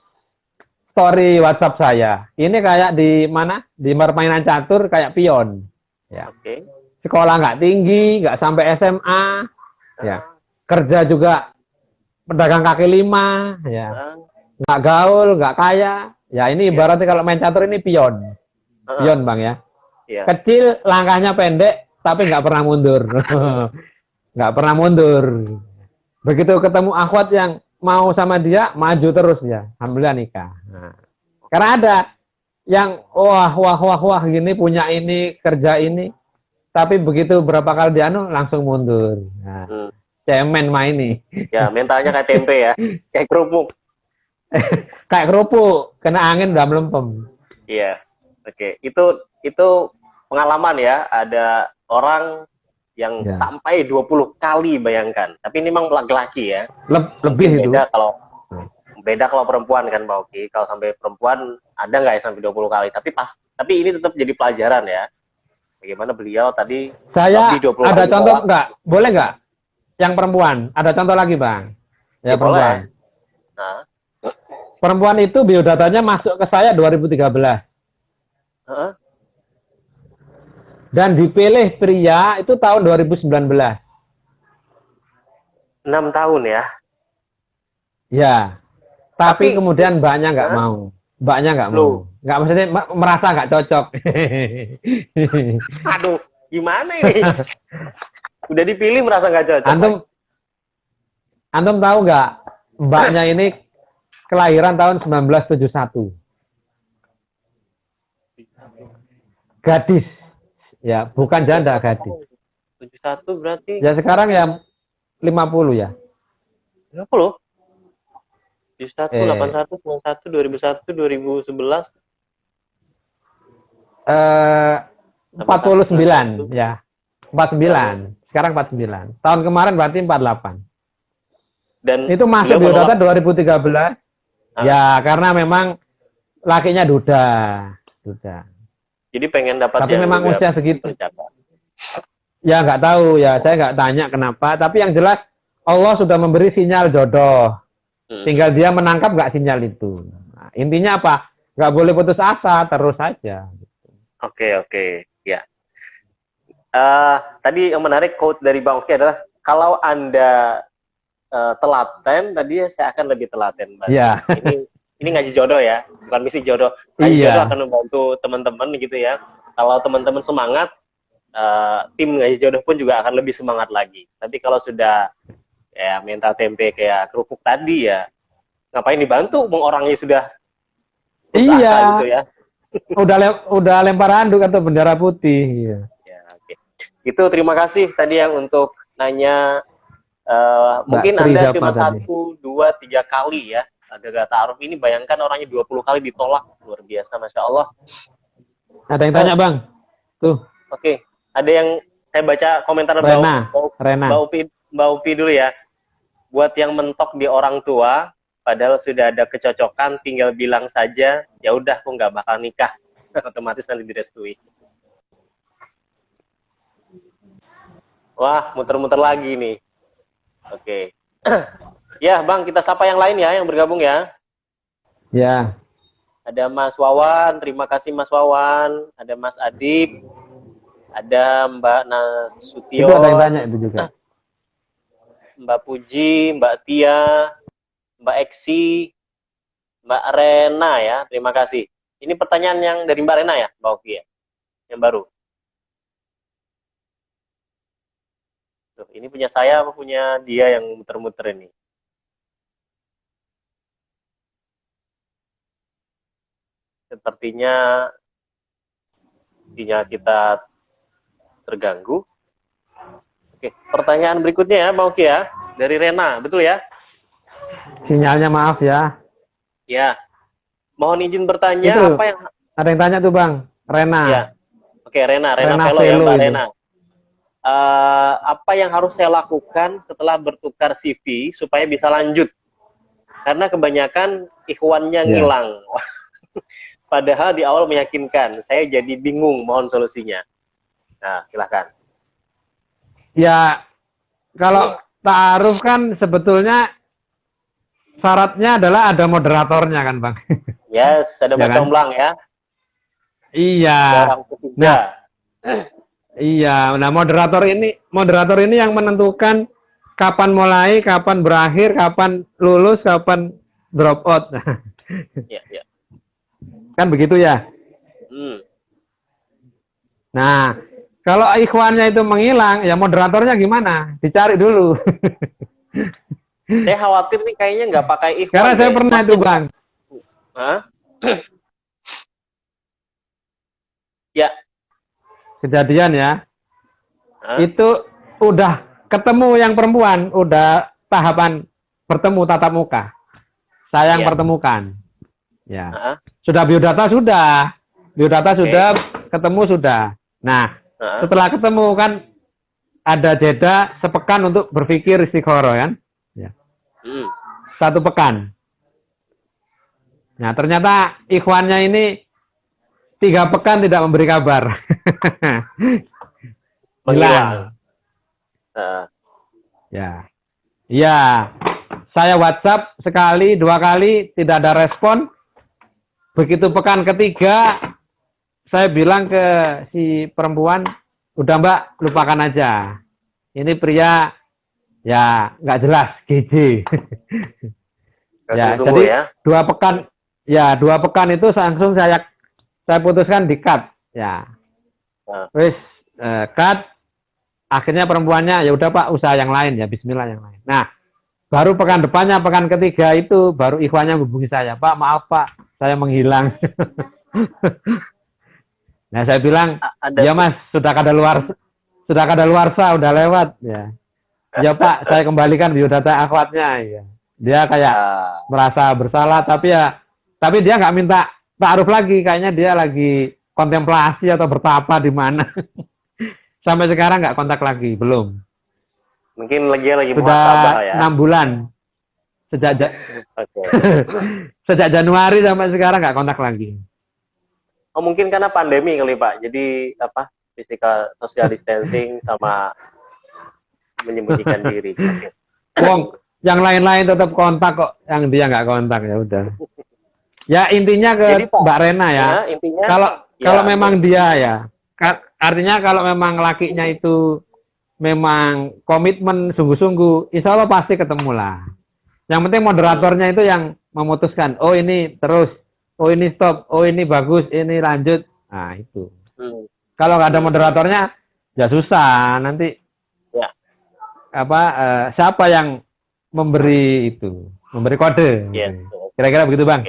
story WhatsApp saya. Ini kayak di mana? Di permainan catur kayak pion. Ya. Oke. Sekolah nggak tinggi, nggak sampai SMA. Ya. Kerja juga pedagang kaki 5. Ya. Nah, Nggak gaul, nggak kaya. Ya ini ibaratnya kalau main catur ini pion. Pion Bang ya. Iya. Kecil, langkahnya pendek, tapi nggak pernah mundur. Nggak pernah mundur. Begitu ketemu akhwat yang mau sama dia, maju terus ya. Alhamdulillah nikah. Nah, karena ada yang wah gini, punya ini, kerja ini. Tapi begitu berapa kali dianu, langsung mundur. Nah, cemen mah ini. Ya, mentalnya kayak tempe ya. Kayak kerupuk. Kayak kerupuk, kena angin udah melempem. Iya. Oke. Itu pengalaman ya. Ada orang yang Ya. sampai 20 kali, bayangkan. Tapi ini memang laki-laki ya. Lebih itu. Beda kalau perempuan kan, Mbak Oki. Kalau sampai perempuan ada nggak ya sampai 20 kali? Tapi ini tetap jadi pelajaran ya. Bagaimana beliau tadi Saya lebih 20 ada kali contoh ditolak. nggak? Boleh nggak? Yang perempuan. Ada contoh lagi Bang. Ya, Ya, perempuan. boleh. Nah, Perempuan itu biodatanya masuk ke saya 2013. heeh. Dan dipilih pria itu tahun 2019. 6 tahun ya. Ya. Tapi Tapi- kemudian mbaknya nggak Hah? mau. Mbaknya nggak Loh. mau. Nggak, maksudnya merasa nggak cocok. Aduh, gimana ini? Udah dipilih merasa nggak cocok. Antum tahu nggak? Mbaknya ini kelahiran tahun 1971. Gadis. Ya, bukan janda, gadis. 71 berarti Ya sekarang ya 50 ya. 50. 71, Eh. 81, 91, 2001, 2011. 49 ya. 49. Sekarang 49. Tahun kemarin berarti 48. Dan Itu masuk beliau biodata menolak. 2013. Ya, karena memang lakinya duda. Jadi pengen dapat Tapi yang memang juga usia segitu. bercakap. Ya nggak tahu ya, saya nggak tanya kenapa. Tapi yang jelas Allah sudah memberi sinyal jodoh. Tinggal dia menangkap nggak sinyal itu. Nah, intinya apa? Nggak boleh putus asa, terus saja. Oke, ya. Tadi yang menarik quote dari Bang Oki adalah kalau Anda telaten, tadi saya akan lebih telaten. Mbak. Ya. ini ngaji jodoh ya, bukan misi jodoh. Ngaji Iya. jodoh akan membantu teman-teman gitu ya. Kalau teman-teman semangat, tim ngaji jodoh pun juga akan lebih semangat lagi. Tapi kalau sudah ya mental tempe kayak kerupuk tadi ya, ngapain dibantu? Orangnya sudah putus Iya. asa gitu ya. Udah lempar handuk atau bendera putih. Iya. Ya, oke. Itu terima kasih tadi yang untuk nanya. Mbak Mungkin Tri Anda siapa cuma tadi? 1, 2, 3 kali ya gagal ta'aruf ini, bayangkan orangnya 20 kali ditolak, luar biasa, Masya Allah. Ada yang tanya bang? Tuh. Oke, ada yang saya baca komentar Rena. Mbak Upi dulu ya. Buat yang mentok di orang tua, padahal sudah ada kecocokan, tinggal bilang saja, ya udah, aku nggak bakal nikah, otomatis nanti direstui. Wah, muter-muter lagi nih. Oke. Ya, Bang, kita sapa yang lain ya, yang bergabung ya. Ya. Ada Mas Wawan, terima kasih Mas Wawan. Ada Mas Adib, ada Mbak Nasution. Itu ada yang tanya itu juga. Mbak Puji, Mbak Tia, Mbak Eksi, Mbak Rena ya, terima kasih. Ini pertanyaan yang dari Mbak Rena ya, Mbak Oki ya, yang baru. Tuh, ini punya saya apa punya dia yang muter-muter ini? Sepertinya kita terganggu. Oke, pertanyaan berikutnya ya, Mbak Oki ya, dari Rena, betul ya? Sinyalnya maaf ya. Ya, mohon izin bertanya Itu, apa yang ada yang tanya tuh bang, Rena. ya? Oke, Rena Rena Velo ya, Velo Mbak itu. Rena. Apa yang harus saya lakukan setelah bertukar CV supaya bisa lanjut? Karena kebanyakan ikhwannya ngilang. Padahal di awal meyakinkan. Saya jadi bingung, mohon solusinya. Nah, silakan. Ya, kalau ta'aruf kan sebetulnya syaratnya adalah ada moderatornya kan bang. Yes, ada Ya kan? comblang ya. Iya. Orang ketiga. Iya, nah moderator ini yang menentukan kapan mulai, kapan berakhir, kapan lulus, kapan drop out. Ya, ya. Kan begitu ya? Nah, kalau ikhwannya itu menghilang, ya moderatornya gimana? Dicari dulu. Saya khawatir nih kayaknya nggak pakai ikhwan. Karena saya pernah itu bang. Hah? Ya. Kejadian ya. Itu udah ketemu yang perempuan, udah tahapan bertemu tatap muka. Saya yang pertemukan. Ya. Sudah biodata sudah. Biodata sudah, ketemu sudah. Nah, setelah ketemu kan ada jeda sepekan untuk berpikir istikharah kan? Ya. 1 pekan. Nah, ternyata ikhwannya ini 3 pekan tidak memberi kabar. Hilang. Ya. Ya. Saya WhatsApp sekali, 2 kali tidak ada respon. Begitu pekan ketiga, saya bilang ke si perempuan, udah Mbak, lupakan aja. Ini pria ya nggak jelas, GJ. Ya, jadi 2 pekan, ya 2 pekan itu langsung saya putuskan di cut. Ya, wis cut. Akhirnya perempuannya ya udah Pak, usaha yang lain ya, Bismillah yang lain. Nah, baru pekan depannya, pekan ketiga itu baru ikhwannya hubungi saya, Pak, maaf Pak, saya menghilang. Nah, saya bilang, ya Mas, sudah kadaluarsa, udah lewat ya. Ya Pak, saya kembalikan biodata akhwatnya ya. Dia kayak merasa bersalah, tapi dia nggak minta ta'aruf lagi, kayaknya dia lagi kontemplasi atau bertapa di mana. Sampai sekarang nggak kontak lagi, belum. Mungkin lagi sudah ya. 6 bulan sejak Januari sampai sekarang nggak kontak lagi. Oh, mungkin karena pandemi kali Pak. Jadi physical social distancing sama menyembunyikan diri. Wong, yang lain-lain tetap kontak kok, yang dia nggak kontak ya udah. Ya intinya ke jadi, Pak, Mbak Rena ya. Kalau memang dia ya, artinya kalau memang lakinya itu memang komitmen sungguh-sungguh, insya Allah pasti ketemu lah. Yang penting moderatornya itu yang memutuskan. Oh ini terus, oh ini stop, oh ini bagus, ini lanjut. Nah itu. Kalau nggak ada moderatornya, ya susah. Nanti Ya. siapa yang memberi itu, memberi kode. Ya. Kira-kira begitu Bang.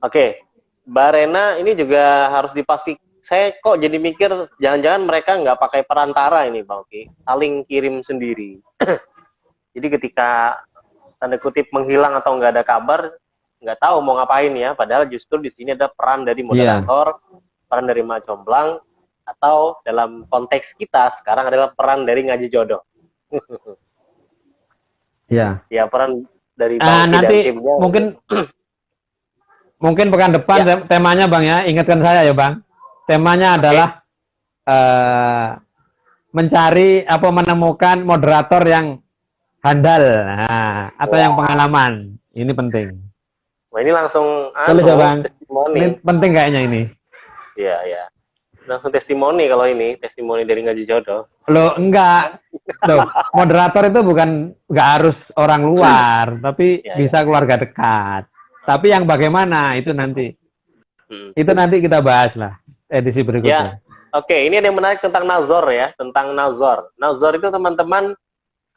Oke. Mbak Rena ini juga harus dipastikan. Saya kok jadi mikir jangan-jangan mereka nggak pakai perantara ini Bang Oki, saling kirim sendiri. Jadi ketika tanda kutip menghilang atau nggak ada kabar, nggak tahu mau ngapain ya. Padahal justru di sini ada peran dari moderator, peran dari Mak Comblang, atau dalam konteks kita sekarang adalah peran dari ngaji jodoh. Iya. Ya peran dari Bang Oki nanti dan timnya. Mungkin pekan depan temanya Bang ya, ingatkan saya ya Bang. Temanya adalah mencari menemukan moderator yang handal, atau yang pengalaman. Ini penting. Wah ini langsung Bang. testimoni. Ini penting kayaknya ini. Iya, iya. Langsung testimoni kalau ini, testimoni dari ngaji jodoh. Loh, enggak. Loh, moderator itu enggak harus orang luar, tapi bisa keluarga dekat. Tapi yang bagaimana itu nanti. Itu nanti kita bahas lah edisi berikutnya. Ya. Oke, ini ada yang menarik tentang nazar ya, tentang nazar. Nazar itu teman-teman,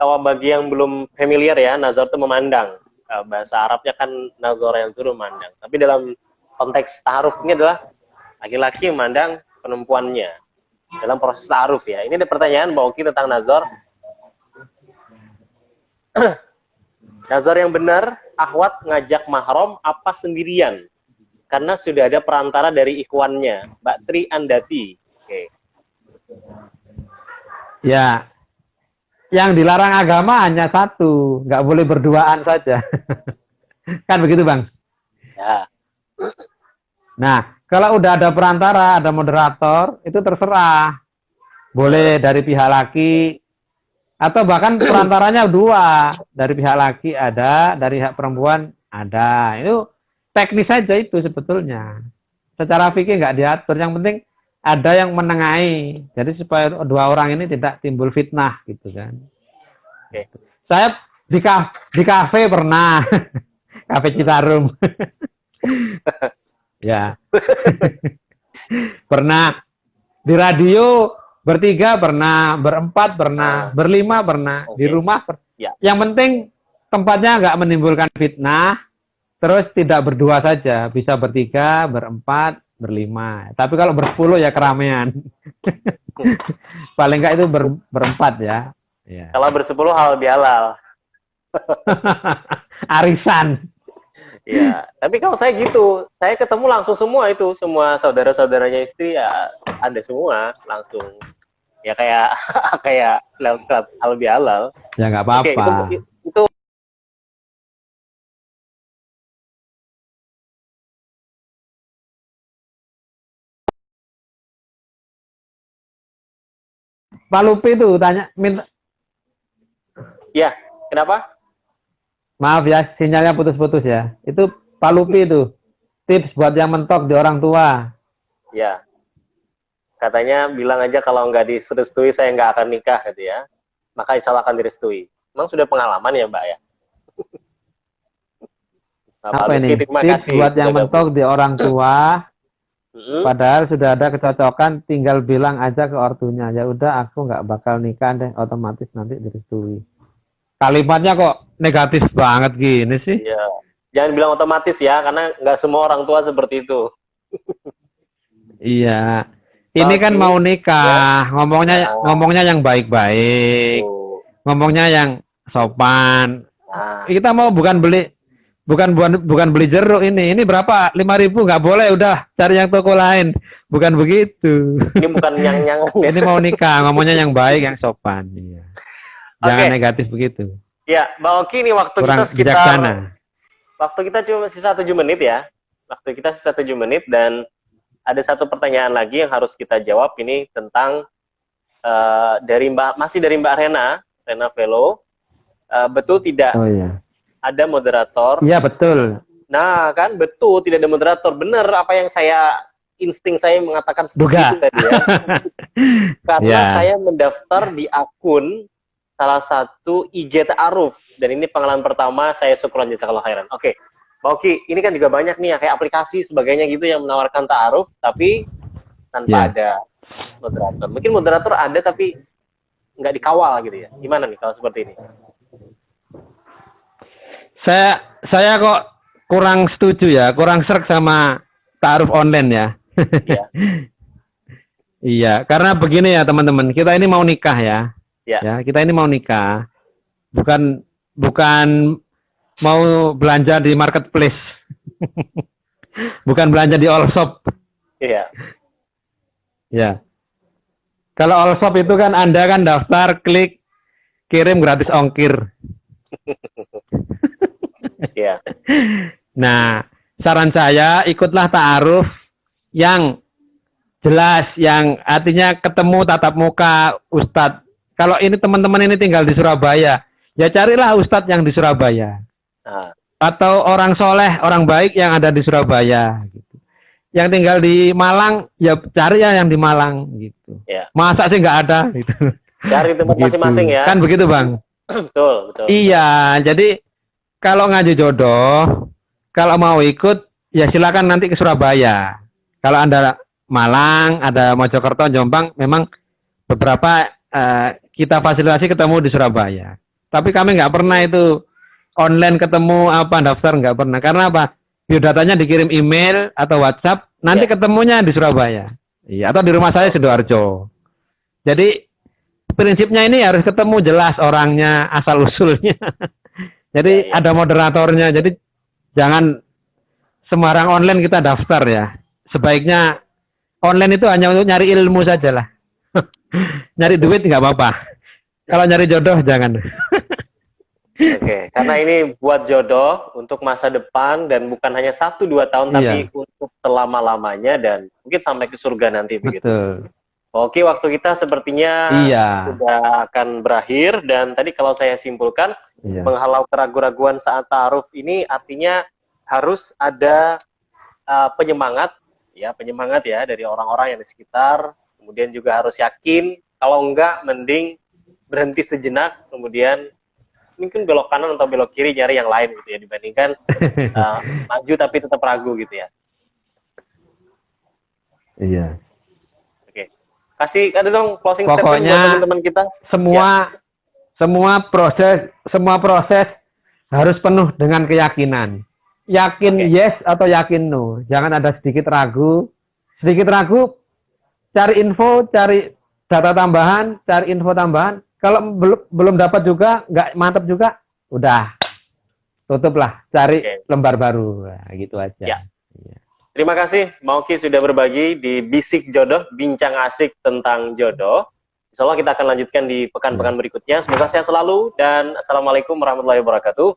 kalau bagi yang belum familiar ya, nazar itu memandang. Bahasa Arabnya kan nazar yang turun memandang. Tapi dalam konteks ta'aruf ini adalah laki-laki memandang perempuannya dalam proses ta'aruf ya. Ini ada pertanyaan Mbak Oki tentang nazar. Nazar yang benar, akhwat ngajak mahram apa sendirian? Karena sudah ada perantara dari ikhwannya, Mbak Tri Andati. Oke. Ya, yang dilarang agama hanya satu, nggak boleh berduaan saja. Kan begitu Bang? Ya. Nah, kalau udah ada perantara, ada moderator, itu terserah. Boleh dari pihak laki, atau bahkan perantaranya dua. Dari pihak laki ada, dari pihak perempuan ada. Itu teknis saja itu sebetulnya. Secara fikih nggak diatur. Yang penting ada yang menengahi. Jadi supaya dua orang ini tidak timbul fitnah gitu kan. Oke. Saya di kafe pernah. Kafe Citarum. Ya. Pernah di radio bertiga pernah, berempat pernah, berlima pernah, di rumah Yang penting tempatnya nggak menimbulkan fitnah. Terus tidak berdua saja, bisa bertiga, berempat, berlima. Tapi kalau bersepuluh ya keramaian. Paling nggak itu berempat ya. Kalau bersepuluh halal bihalal. Arisan. Ya, tapi kalau saya gitu, saya ketemu langsung semua itu, semua saudara-saudaranya istri ya ada semua langsung. Ya kayak kayak halal bihalal. Ya nggak apa-apa. Oke, itu Pak Lupi itu minta. Ya, kenapa? Maaf ya, sinyalnya putus-putus ya. Itu Pak Lupi itu tips buat yang mentok di orang tua. Ya, katanya bilang aja kalau nggak direstui saya nggak akan nikah gitu ya. Maka insya Allah akan direstui. Emang sudah pengalaman ya Mbak ya? Nah, apa ini? Tips buat yang mentok di orang tua. Padahal sudah ada kecocokan, tinggal bilang aja ke ortunya, ya udah aku nggak bakal nikah deh, otomatis nanti direstui. Kalimatnya kok negatif banget gini sih? Iya. Jangan bilang otomatis ya, karena nggak semua orang tua seperti itu. Iya. Ini kan mau nikah, ngomongnya yang baik-baik, ngomongnya yang sopan. Kita mau bukan beli jeruk ini berapa? 5.000 nggak boleh, udah cari yang toko lain. Bukan begitu. Ini bukan nyang-nyang. Ini mau nikah, ngomongnya yang baik, yang sopan. Iya. Jangan negatif begitu. Ya, Mbak Oki, ini waktu kita sekitar bijaksana. Waktu kita cuma sisa 7 menit ya. Waktu kita sisa 7 menit dan ada satu pertanyaan lagi yang harus kita jawab ini tentang masih dari Mbak Rena Velo. Betul tidak? Oh iya. Ada moderator. Iya, betul. Nah, kan betul tidak ada moderator. Benar apa yang insting saya mengatakan seperti itu tadi ya. Karena saya mendaftar di akun salah satu IG ta'aruf, dan ini pengalaman pertama saya, syukron jazakallahu khairan. Oke, Pak Oki, ini kan juga banyak nih ya kayak aplikasi sebagainya gitu yang menawarkan ta'aruf tapi tanpa ada moderator. Mungkin moderator ada tapi nggak dikawal gitu ya. Gimana nih kalau seperti ini? Saya kok kurang setuju ya, kurang sreg sama ta'aruf online ya. Iya. Iya, karena begini ya teman-teman, kita ini mau nikah ya. Ya. Ya, kita ini mau nikah. Bukan mau belanja di marketplace. Bukan belanja di all shop. Iya. Ya. Kalau all shop itu kan Anda kan daftar, klik, kirim gratis ongkir. Iya. Nah, saran saya ikutlah ta'aruf yang jelas, yang artinya ketemu tatap muka ustadz. Kalau ini teman-teman ini tinggal di Surabaya, ya carilah ustadz yang di Surabaya. Nah. Atau orang soleh, orang baik yang ada di Surabaya. Gitu. Yang tinggal di Malang, ya cari ya yang di Malang. Gitu. Ya. Masa sih nggak ada? Gitu. Cari tempat masing-masing ya. Kan begitu Bang? Betul, betul. Iya, jadi kalau ngaji jodoh, kalau mau ikut, ya silakan nanti ke Surabaya. Kalau Anda Malang, ada Mojokerto, Jombang, memang beberapa kita fasilitasi ketemu di Surabaya. Tapi kami nggak pernah itu online ketemu apa daftar, nggak pernah. Karena apa? Biodatanya dikirim email atau WhatsApp, nanti ketemunya di Surabaya. Iya, atau di rumah saya Sidoarjo. Jadi prinsipnya ini harus ketemu jelas orangnya, asal usulnya. Jadi ada moderatornya. Jadi jangan sembarang online kita daftar ya. Sebaiknya online itu hanya untuk nyari ilmu saja lah. Nyari duit nggak apa-apa. Kalau nyari jodoh jangan. Oke, karena ini buat jodoh untuk masa depan dan bukan hanya 1-2 tahun, tapi untuk selama-lamanya dan mungkin sampai ke surga nanti begitu. Betul. Oke, waktu kita sepertinya sudah akan berakhir dan tadi kalau saya simpulkan menghalau keraguan-raguan saat ta'aruf ini artinya harus ada penyemangat ya dari orang-orang yang di sekitar, kemudian juga harus yakin, kalau enggak mending berhenti sejenak, kemudian mungkin belok kanan atau belok kiri nyari yang lain gitu ya, dibandingkan maju tapi tetap ragu gitu ya. Iya. Oke. Kasih ada dong closing statement buat teman-teman kita. Semua proses harus penuh dengan keyakinan. Yakin yes atau yakin no. Jangan ada sedikit ragu. Sedikit ragu, cari info, cari data tambahan, cari info tambahan. Kalau belum dapat juga, nggak mantap juga, udah tutuplah, cari lembar baru, nah, gitu aja. Ya. Terima kasih, Mauki sudah berbagi di Bisik Jodoh, bincang asik tentang jodoh. Insya Allah kita akan lanjutkan di pekan-pekan berikutnya. Semoga sehat selalu dan assalamualaikum warahmatullahi wabarakatuh.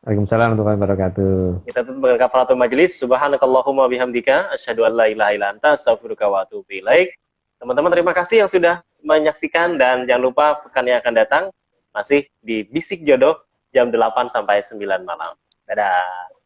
Waalaikumsalam warahmatullahi wabarakatuh. Kita tutup dengan kafaratul majelis. Subhanakallahumma bihamdika asyhadu an la ilaha illa anta astaghfiruka wa atubu ilaik. Teman-teman terima kasih yang sudah menyaksikan dan jangan lupa pekan yang akan datang masih di Bisik Jodoh jam 8 sampai 9 malam. Dadah.